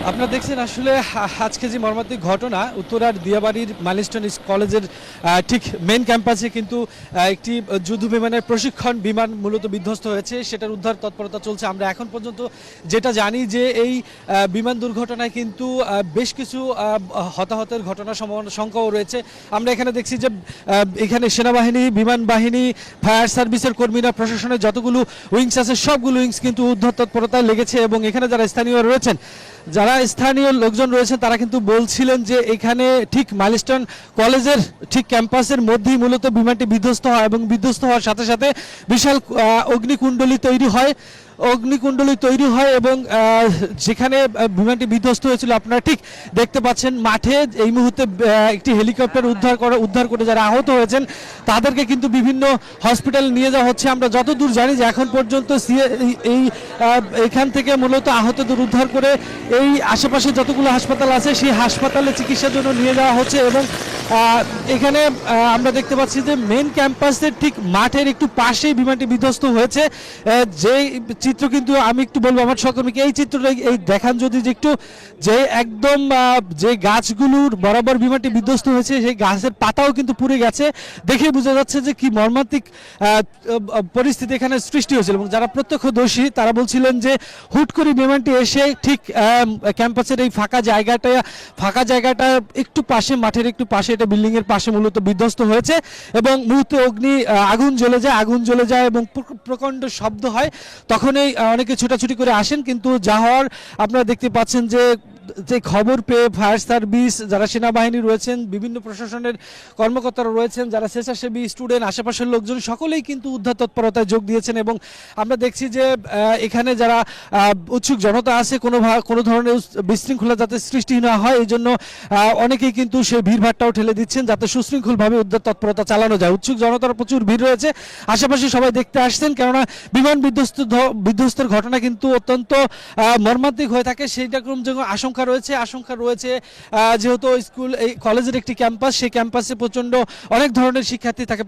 আপনারা দেখছেন আসলে আজকে যে মর্মান্তিক ঘটনা উত্তরার দিয়াবাড়ির মাইলস্টোন কলেজের ঠিক মেন ক্যাম্পাসে কিন্তু একটি যুদ্ধ বিমানের প্রশিক্ষণ বিমান মূলত বিধ্বস্ত হয়েছে, সেটার উদ্ধার তৎপরতা চলছে। আমরা এখন পর্যন্ত যেটা জানি যে এই বিমান দুর্ঘটনায় কিন্তু বেশ কিছু হতাহতের ঘটনা সংখ্যাও রয়েছে। আমরা এখানে দেখছি যে এখানে সেনাবাহিনী, বিমান বাহিনী, ফায়ার সার্ভিসের কর্মীরা, প্রশাসনের যতগুলো উইংস আছে সবগুলো উইংস কিন্তু উদ্ধার তৎপরতায় লেগেছে। এবং এখানে যারা স্থানীয় রয়েছেন, যারা স্থানীয় লোকজন রয়েছেন, তারা কিন্তু বলছিলেন যে এখানে ঠিক মাইলস্টোন কলেজের ঠিক ক্যাম্পাসের মধ্যেই মূলত বিমানটি বিধ্বস্ত হয় এবং বিধ্বস্ত হওয়ার সাথে সাথে বিশাল অগ্নিকুণ্ডলী তৈরি হয় এবং যেখানে বিমানটি বিধ্বস্ত হয়েছিল আপনারা ঠিক দেখতে পাচ্ছেন মাঠে এই মুহূর্তে একটি হেলিকপ্টার উদ্ধার করে যারা আহত হয়েছেন তাদেরকে কিন্তু বিভিন্ন হসপিটালে নিয়ে যাওয়া হচ্ছে। আমরা যতদূর জানি যে এখন পর্যন্ত এখান থেকে মূলত আহতদের উদ্ধার করে এই আশেপাশে যতগুলো হাসপাতাল আছে সেই হাসপাতালে চিকিৎসার জন্য নিয়ে যাওয়া হচ্ছে। এবং এখানে আমরা দেখতে পাচ্ছি যে মেন ক্যাম্পাসের ঠিক মাঠের একটু পাশেই বিমানটি বিধ্বস্ত হয়েছে। যে চিত্র কিন্তু আমি একটু বলবো আমার সহকর্মীকে, এই চিত্রটা এই দেখান যদি, যে একটু যে একদম যে গাছগুলোর বরাবর বিমানটি বিধ্বস্ত হয়েছে সেই গাছের পাতাও কিন্তু পুড়ে গেছে। দেখে বোঝা যাচ্ছে যে কি মর্মান্তিক পরিস্থিতি এখানে সৃষ্টি হয়েছিল। এবং যারা প্রত্যক্ষদর্শী তারা বলছিলেন যে হুট করে বিমানটি এসে ঠিক ক্যাম্পাসের এই ফাঁকা জায়গাটা একটু পাশে, মাঠের একটু পাশে, এটা বিল্ডিং এর পাশে মূলত বিধ্বস্ত হয়েছে এবং মুহূর্তে আগুন জ্বলে যায় এবং প্রচণ্ড শব্দ হয়। তখনই অনেকে ছোটাছুটি করে আসেন, কিন্তু যা হওয়ার আপনারা দেখতে পাচ্ছেন যে খবর পেয়ে ফায়ার সার্ভিস, যারা সেনাবাহিনী রয়েছেন, বিভিন্ন প্রশাসনের কর্মকর্তারা রয়েছেন, যারা স্বেচ্ছাসেবী, স্টুডেন্ট, আশেপাশের লোকজন সকলেই কিন্তু উদ্ধার তৎপরতায় যোগ দিয়েছেন। এবং আমরা দেখছি যে এখানে যারা উৎসুক জনতা আছে কোনো ধরনের বিশৃঙ্খলা যাতে সৃষ্টি না হয় এই জন্য অনেকেই কিন্তু সেই ভিড়ভাড়টাও ঠেলে দিচ্ছেন যাতে সুশৃঙ্খলভাবে উদ্ধার তৎপরতা চালানো যায়। উৎসুক জনতার প্রচুর ভিড় রয়েছে, আশেপাশে সবাই দেখতে আসছেন, কেননা বিমান বিধ্বস্তের ঘটনা কিন্তু অত্যন্ত মর্মান্তিক হয়ে থাকে। সেইটা যেমন আশঙ্কা রয়েছে যেহেতু এই কলেজের একটি ক্যাম্পাস, সেই ক্যাম্পাসে অনেক ধরনের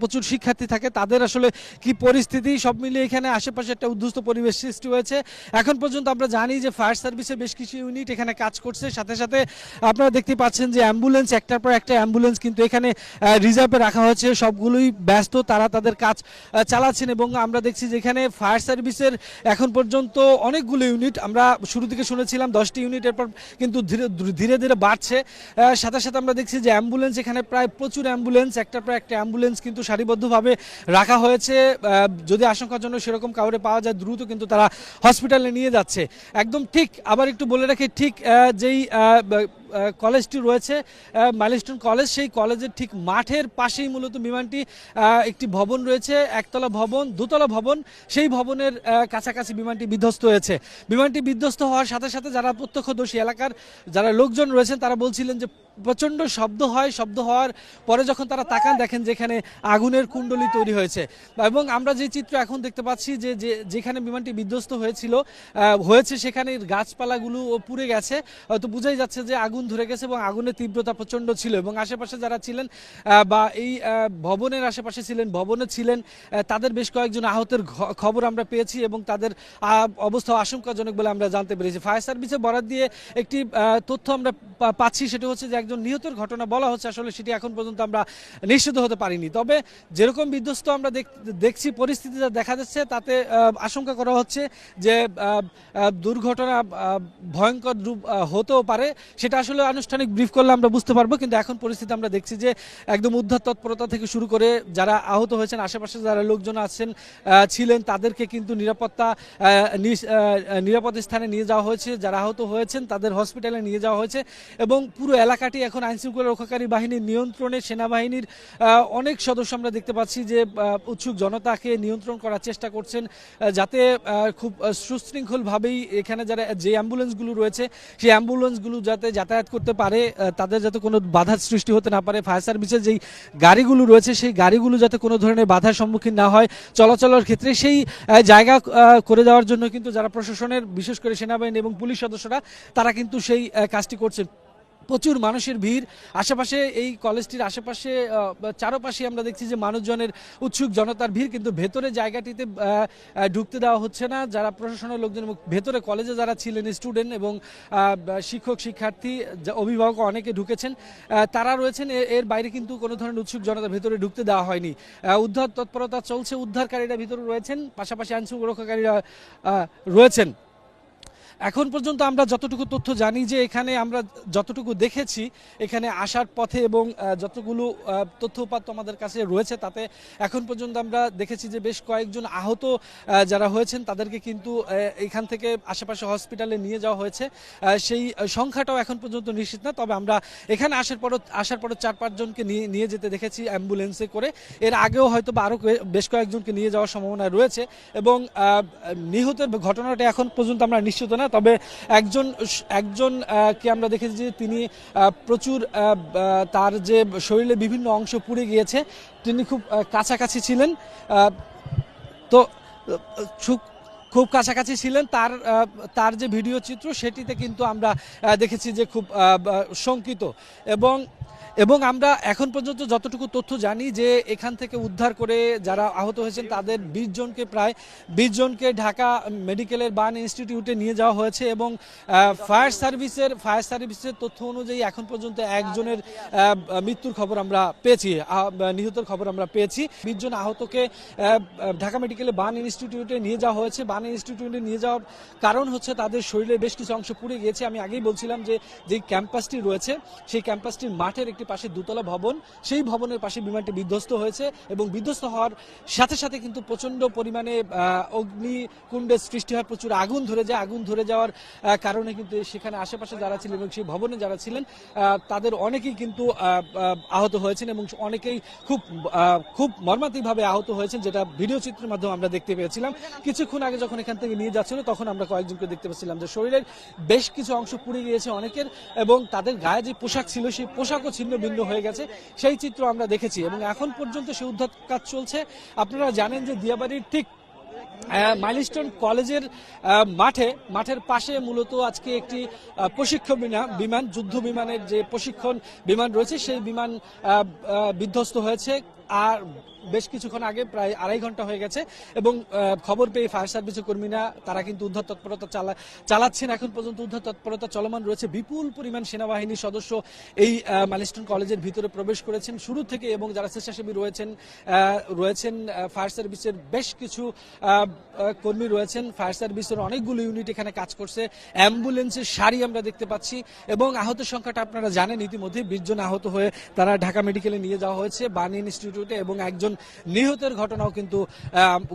প্রচুর শিক্ষার্থী থাকে, তাদের আসলে কি পরিস্থিতি সব মিলিয়ে এখানে আশেপাশে একটা উদ্ধ্বস্ত পরিবেশ সৃষ্টি হয়েছে। এখন পর্যন্ত আমরা জানি যে ফায়ার সার্ভিসের বেশ কিছু ইউনিট এখানে কাজ করছে, সাথে সাথে আপনারা দেখতে পাচ্ছেন যে অ্যাম্বুলেন্স, একটার পর একটা অ্যাম্বুলেন্স কিন্তু এখানে রিজার্ভে রাখা হয়েছে, সবগুলোই ব্যস্ত, তারা তাদের কাজ চালাচ্ছেন। এবং আমরা দেখছি যে এখানে ফায়ার সার্ভিসের এখন পর্যন্ত অনেকগুলো ইউনিট, আমরা শুরু থেকে শুনেছিলাম 10টি ইউনিট, এরপর কিন্তু ধীরে ধীরে বাড়ছে। সাথে সাথে আমরা দেখছি যে অ্যাম্বুলেন্স, এখানে প্রায় প্রচুর অ্যাম্বুলেন্স, একটার পর একটা অ্যাম্বুলেন্স কিন্তু সারিবদ্ধভাবে রাখা হয়েছে। যদি আশঙ্কাজনক সেরকম কাউরে পাওয়া যায় দ্রুত কিন্তু তারা হসপিটালে নিয়ে যাচ্ছে। একদম ঠিক আবার একটু বলে রাখি, ঠিক যেই কলেজটি রয়েছে মাইলস্টোন কলেজ, সেই কলেজের ঠিক মাঠের পাশেই মূলত বিমানটি, একটি ভবন রয়েছে, একতলা ভবন, দোতলা ভবন, সেই ভবনের কাছাকাছি বিমানটি বিধ্বস্ত হয়েছে। বিমানটি বিধ্বস্ত হওয়ার সাথে সাথে যারা প্রত্যক্ষদর্শী, এলাকার যারা লোকজন রয়েছেন, তারা বলছিলেন যে প্রচণ্ড শব্দ হওয়ার পরে যখন তারা তাকান দেখেন যেখানে আগুনের কুণ্ডলী তৈরি হয়েছে। এবং আমরা যে চিত্র এখন দেখতে পাচ্ছি যে যেখানে বিমানটি বিধ্বস্ত হয়েছে সেখানে গাছপালাগুলো পুড়ে গেছে, হয়তো বোঝাই যাচ্ছে যে আগুন ধরে গেছে এবং আগুনের তীব্রতা প্রচণ্ড ছিল। এবং আশেপাশে যারা ছিলেন বা এই ভবনের আশেপাশে ছিলেন তাদের বেশ কয়েকজন আহতের খবর আমরা পেয়েছি এবং তাদের অবস্থা আশঙ্কাজনক বলে আমরা জানতে পেরেছি। ফায়ার সার্ভিসে বরাত দিয়ে একটি তথ্য আমরা পাচ্ছি, সেটা হচ্ছে যে একজন নিহতের ঘটনা বলা হচ্ছে, আসলে সেটি এখন পর্যন্ত আমরা নিশ্চিত হতে পারিনি। তবে যেরকম বিধ্বস্ত আমরা দেখছি পরিস্থিতি যা দেখা যাচ্ছে, তাতে আশঙ্কা করা হচ্ছে যে দুর্ঘটনা ভয়ঙ্কর রূপ হতেও পারে। সেটা আসলে আনুষ্ঠানিক ব্রিফ করলে আমরা বুঝতে পারবো, কিন্তু এখন পরিস্থিতি আমরা দেখছি যে একদম উদ্ধার তৎপরতা থেকে শুরু করে যারা আহত হয়েছেন, আশেপাশে যারা লোকজন ছিলেন তাদেরকে কিন্তু নিরাপদ স্থানে নিয়ে যাওয়া হয়েছে, যারা আহত হয়েছেন তাদের হসপিটালে নিয়ে যাওয়া হয়েছে। এবং পুরো এলাকাটি এখন আইনশৃঙ্খলা রক্ষাকারী বাহিনীর নিয়ন্ত্রণে, সেনাবাহিনীর অনেক সদস্য আমরা দেখতে পাচ্ছি যে উৎসুক জনতাকে নিয়ন্ত্রণ করার চেষ্টা করছেন, যাতে খুব সুশৃঙ্খলভাবেই এখানে যে অ্যাম্বুলেন্সগুলো রয়েছে সেই অ্যাম্বুলেন্সগুলো যাতে যাতায়াত করতে পারে, তাদের যাতে কোনো বাধার সৃষ্টি হতে না পারে। ফায়ার সার্ভিসের যেই গাড়িগুলো রয়েছে সেই গাড়িগুলো যাতে কোনো ধরনের বাধার সম্মুখীন না হয় চলাচলের ক্ষেত্রে, সেই জায়গা করে দেওয়ার জন্য কিন্তু যারা প্রশাসনের, বিশেষ করে সেনাবাহিনী এবং পুলিশ সদস্যরা, তারা কিন্তু সেই কাজটি করছেন। প্রচুর মানুষের ভিড়। আশেপাশে এই কলেজটির আশেপাশে চারপাশে আমরা দেখছি যে মানুষজনের উৎসুক জনতার ভিড়, কিন্তু ভেতরে জায়গাটিতে ঢুকতে দেওয়া হচ্ছে না। যারা প্রশাসনের লোকজন এবং ভেতরে কলেজে যারা ছিলেন স্টুডেন্ট এবং শিক্ষক শিক্ষার্থী অভিভাবক অনেকে ঢুকেছেন, তারা রয়েছেন। এর বাইরে কিন্তু কোনো ধরনের উৎসুক জনতা ভেতরে ঢুকতে দেওয়া হয়নি। উদ্ধার তৎপরতা চলছে, উদ্ধারকারীরা ভিতরে রয়েছেন, পাশাপাশি আইন শৃঙ্খলাকারীরা রয়েছেন। এখন পর্যন্ত আমরা যতটুকু তথ্য জানি যে এখানে আমরা যতটুকু দেখেছি এখানে আসার পথে এবং যতগুলো তথ্য উপাত্ত আমাদের কাছে রয়েছে তাতে এখন পর্যন্ত আমরা দেখেছি যে বেশ কয়েকজন আহত যারা হয়েছেন তাদেরকে কিন্তু এখান থেকে আশেপাশে হসপিটালে নিয়ে যাওয়া হয়েছে। সেই সংখ্যাটাও এখন পর্যন্ত নিশ্চিত না, তবে আমরা এখানে আসার পর 4-5 জনকে নিয়ে যেতে দেখেছি অ্যাম্বুলেন্সে করে। এর আগেও হয়তো বা আরও বেশ কয়েকজনকে নিয়ে যাওয়ার সম্ভাবনা রয়েছে এবং নিহতের ঘটনাটা এখন পর্যন্ত আমরা নিশ্চিত না। তবে একজন কে আমরা দেখেছি যে তিনি প্রচুর তার যে শরীরে বিভিন্ন অংশ পুড়ে গিয়েছে, তিনি খুব কাছাকাছি ছিলেন। তো খুব কাছাকাছি ছিলেন, তার যে ভিডিও চিত্র সেটিতে কিন্তু আমরা দেখেছি যে খুব শঙ্কিত। এবং আমরা এখন পর্যন্ত যতটুকু তথ্য জানি যে এখান থেকে উদ্ধার করে যারা আহত হয়েছেন তাদের 20 জনকে ঢাকা মেডিকেলের বার্ন ইনস্টিটিউটে নিয়ে যাওয়া হয়েছে এবং ফায়ার সার্ভিসের তথ্য অনুযায়ী এখন পর্যন্ত একজনের মৃত্যুর খবর আমরা পেয়েছি, নিহতের খবর আমরা পেয়েছি। 20 জন আহতকে ঢাকা মেডিকেলের বার্ন ইনস্টিটিউটে নিয়ে যাওয়া হয়েছে। বার্ন ইনস্টিটিউটে নিয়ে যাওয়ার কারণ হচ্ছে তাদের শরীরে বেশ কিছু অংশ পুড়ে গিয়েছে। আমি আগেই বলছিলাম যে ক্যাম্পাসটি রয়েছে সেই ক্যাম্পাসটির মাঠের একটি পাশে দোতলা ভবন, সেই ভবনের পাশে বিমানটি বিধ্বস্ত হয়েছে এবং বিধ্বস্ত হওয়ার সাথে সাথে কিন্তু প্রচন্ড পরিমাণে অগ্নিকুণ্ডের সৃষ্টি হয়, প্রচুর আগুন ধরে যায়। আগুন ধরে যাওয়ার কারণে কিন্তু সেখানে আশেপাশে যারা ছিলেন এবং সেই ভবনে যারা ছিলেন তাদের অনেকেই কিন্তু আহত হয়েছেন এবং অনেকেই খুব মর্মান্তিকভাবে আহত হয়েছেন, যেটা ভিডিও চিত্রের মাধ্যমে আমরা দেখতে পেয়েছিলাম। কিছুক্ষণ আগে যখন এখান থেকে নিয়ে যাচ্ছিল তখন আমরা কয়েকজনকে দেখতে পাচ্ছিলাম যে শরীরের বেশ কিছু অংশ পুড়ে গিয়েছে অনেকের, এবং তাদের গায়ে যে পোশাক ছিল সেই পোশাকও ছিন্ন ভিন্ন হয়ে গেছে, সেই চিত্র আমরা দেখেছি এবং এখন পর্যন্ত সেই উদ্ধার কাজ চলছে। আপনারা জানেন যে দিয়াবাড়ির ঠিক মাইলস্টোন কলেজের মাঠের পাশে মূলত আজকে একটি প্রশিক্ষণ বিমান, যুদ্ধ বিমানের যে প্রশিক্ষণ বিমান রয়েছে সেই বিমান বিধ্বস্ত হয়েছে। আর বেশ কিছুক্ষণ আগে প্রায় 2.5 ঘন্টা হয়ে গেছে এবং খবর পেয়ে ফায়ার সার্ভিসের কর্মীরা তারা কিন্তু উদ্ধার তৎপরতা চালাচ্ছেন। এখন পর্যন্ত উদ্ধার তৎপরতা চলমান রয়েছে। বিপুল পরিমাণ সেনাবাহিনীর সদস্য এই মাইলস্টোন কলেজের ভিতরে প্রবেশ করেছেন শুরু থেকে, এবং যারা স্বেচ্ছাসেবী রয়েছেন ফায়ার সার্ভিসের বেশ কিছু কর্মী রয়েছেন। ফায়ার সার্ভিসের অনেকগুলো ইউনিট এখানে কাজ করছে। অ্যাম্বুলেন্সের সারি আমরা দেখতে পাচ্ছি এবং আহতের সংখ্যাটা আপনারা জানেন ইতিমধ্যে 20 জন আহত হয়ে তারা ঢাকা মেডিকেলে নিয়ে যাওয়া হয়েছে বার্ন ইনস্টিটিউটে, এবং একজন নিহতের ঘটনাও কিন্তু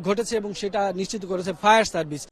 ঘটেছে এবং সেটা নিশ্চিত করেছে ফায়ার সার্ভিস।